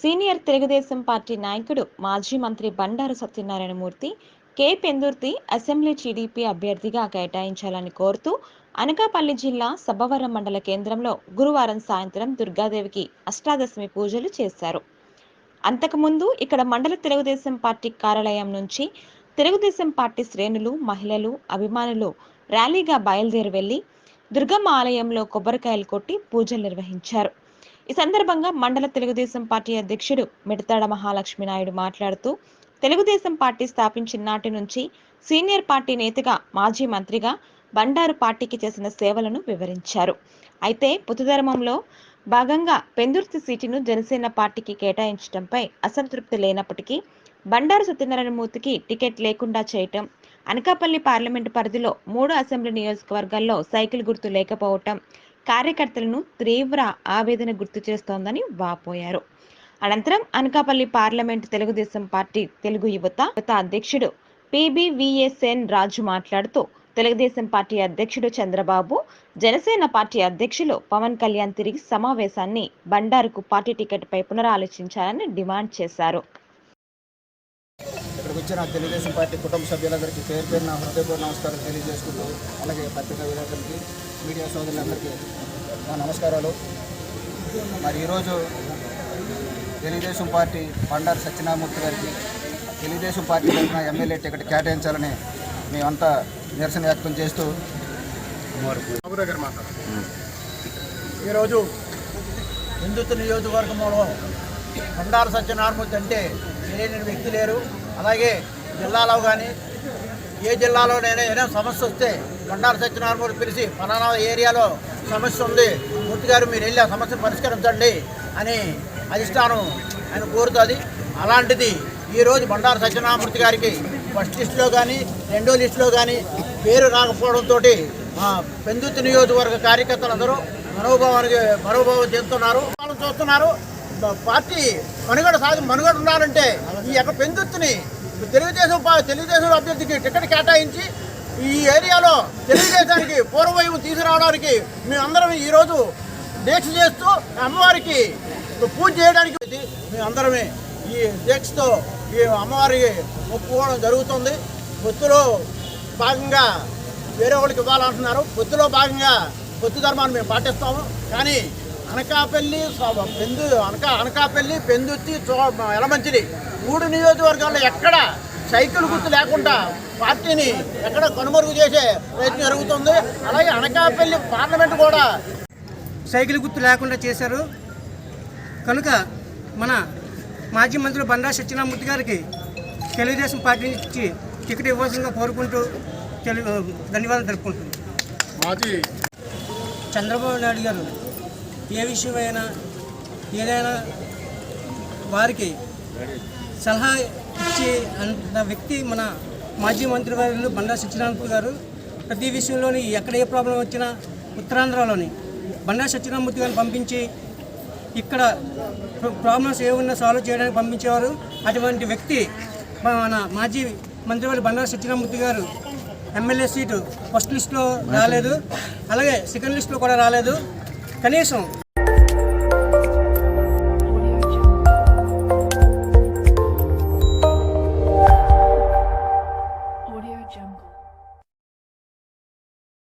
Senior Telugu Desam party నాయకుడు మాజీ మంత్రి Bandaru Satyanarayana Murthy K Pendurthi assembly TDP అభ్యర్థిగా కేటాయించాలని కోరుతూ అనకాపల్లి జిల్లా సబ్బవరం మండల కేంద్రంలో గురువారం సాయంత్రం దుర్గాదేవికి అష్టాదశమి పూజలు చేశారు. అంతకుముందు ఇక్కడ మండల తెలుగుదేశం పార్టీ కార్యాలయం నుంచి తెలుగుదేశం పార్టీ శ్రేణులు, మహిళలు, అభిమానులు ర్యాలీగా బయలుదేరి వెళ్లి దుర్గమ్మ ఆలయంలో కొబ్బరికాయలు కొట్టి పూజలు నిర్వహించారు. ఈ సందర్భంగా మండల తెలుగుదేశం పార్టీ అధ్యక్షుడు మిడతాడ మహాలక్ష్మి నాయుడు మాట్లాడుతూ, తెలుగుదేశం పార్టీ స్థాపించిన నాటి నుంచి సీనియర్ పార్టీ నేతగా, మాజీ మంత్రిగా బండారు పార్టీకి చేసిన సేవలను వివరించారు. అయితే పొత్తుధర్మంలో భాగంగా పెందుర్తి సీటును జనసేన పార్టీకి కేటాయించడంపై అసంతృప్తి లేనప్పటికీ బండారు సత్యనారాయణ మూర్తికి టికెట్ లేకుండా చేయటం, అనకాపల్లి పార్లమెంటు పరిధిలో 3 అసెంబ్లీ నియోజకవర్గాల్లో సైకిల్ గుర్తు లేకపోవటం కార్యకర్తలను తీవ్ర ఆవేదన గుర్తు చేస్తోందని వాపోయారు. అనంతరం అనకాపల్లి పార్లమెంటు తెలుగుదేశం పార్టీ తెలుగు యువత అధ్యక్షుడు PBVSN రాజు మాట్లాడుతూ, తెలుగుదేశం పార్టీ అధ్యక్షుడు చంద్రబాబు, జనసేన పార్టీ అధ్యక్షులు పవన్ కళ్యాణ్ తిరిగి సమావేశాన్ని బండారుకు పార్టీ టికెట్పై పునరాలోచించాలని డిమాండ్ చేశారు. ఇక్కడికి వచ్చిన తెలుగుదేశం పార్టీ కుటుంబ సభ్యులందరికీ పేరు పేరున హృదయపూర్వక నమస్కారం తెలియజేసుకుంటూ, అలాగే పత్రికా విలేకరులకి, మీడియా సోదరులందరికీ నా నమస్కారాలు. మరి ఈరోజు తెలుగుదేశం పార్టీ బండారు సత్యనారాయణమూర్తి గారికి తెలుగుదేశం పార్టీ తరఫున ఎమ్మెల్యే టికెట్ కేటాయించాలని మేమంతా నిరసన వ్యక్తం చేస్తూ ఈరోజు హిందుత్వ నియోజకవర్గంలో బండారు సత్యనారాయణమూర్తి అంటే తెలియని వ్యక్తి లేరు. అలాగే జిల్లాలో కానీ ఏ జిల్లాలోనైనా ఏదైనా సమస్య వస్తే బండారు సత్యనారాయణమూర్తి పిలిచి ఫలానా ఏరియాలో సమస్య ఉంది, మూర్తి గారు మీరు వెళ్ళి ఆ సమస్య పరిష్కరించండి అని అధిష్టానం ఆయన కోరుతుంది. అలాంటిది ఈరోజు బండారు సత్యనారాయణమూర్తి గారికి ఫస్ట్ లిస్టులో కానీ రెండో లిస్టులో కానీ పేరు రాకపోవడంతో మా పెందుర్తి నియోజకవర్గ కార్యకర్తలందరూ మనోభావం చెందుతున్నారు, చూస్తున్నారు. పార్టీ మనుగడ ఉండాలంటే ఈ యొక్క పెందుర్తిని తెలుగుదేశం అభ్యర్థికి టికెట్ కేటాయించి ఈ ఏరియాలో తెలుగుదేశానికి పూర్వవైపు తీసుకురావడానికి మేమందరం ఈరోజు దీక్ష చేస్తూ అమ్మవారికి పూజ చేయడానికి మేమందరమే ఈ దీక్షతో ఈ అమ్మవారికి ఒప్పుకోవడం జరుగుతుంది. పొత్తులో భాగంగా వేరే వాళ్ళకి ఇవ్వాలంటున్నారు. పొత్తులో భాగంగా పొత్తు ధర్మాన్ని మేము పాటిస్తాము. కానీ అనకాపల్లి, పెందుర్తి, యలమంచిలి 3 నియోజకవర్గాల్లో ఎక్కడ సైకిల్ గుర్తు లేకుండా పార్టీని ఎక్కడ కనుమరుగు చేసే ప్రయత్నం జరుగుతుంది. అలాగే అనకాపల్లి పార్లమెంట్ కూడా సైకిల్ గుర్తు లేకుండా చేశారు కనుక మన మాజీ మంత్రి బండారు సత్యనారాయణమూర్తి గారికి తెలుగుదేశం పార్టీ నుంచి టికెట్ ఇవ్వాల్సిందిగా కోరుకుంటూ ధన్యవాదాలు తెలుపుకుంటున్నాను. మాజీ చంద్రబాబు నాయుడు గారు ఏ విషయమైనా ఏదైనా వారికి సలహా ఇచ్చే అంత వ్యక్తి మన మాజీ మంత్రి వారు బండారు సత్యనారాయణమూర్తి గారు. ప్రతి విషయంలోని ఎక్కడ ఏ ప్రాబ్లం వచ్చినా ఉత్తరాంధ్రలోని బండారు సత్యనారాయణమూర్తి గారిని పంపించి ఇక్కడ ప్రాబ్లమ్స్ ఏమున్నా సాల్వ్ చేయడానికి పంపించేవారు. అటువంటి వ్యక్తి మన మాజీ మంత్రివారి బండారు సత్యనారాయణమూర్తి గారు ఎమ్మెల్యే సీటు ఫస్ట్ లిస్టులో రాలేదు, అలాగే సెకండ్ లిస్టులో కూడా రాలేదు. కనీసం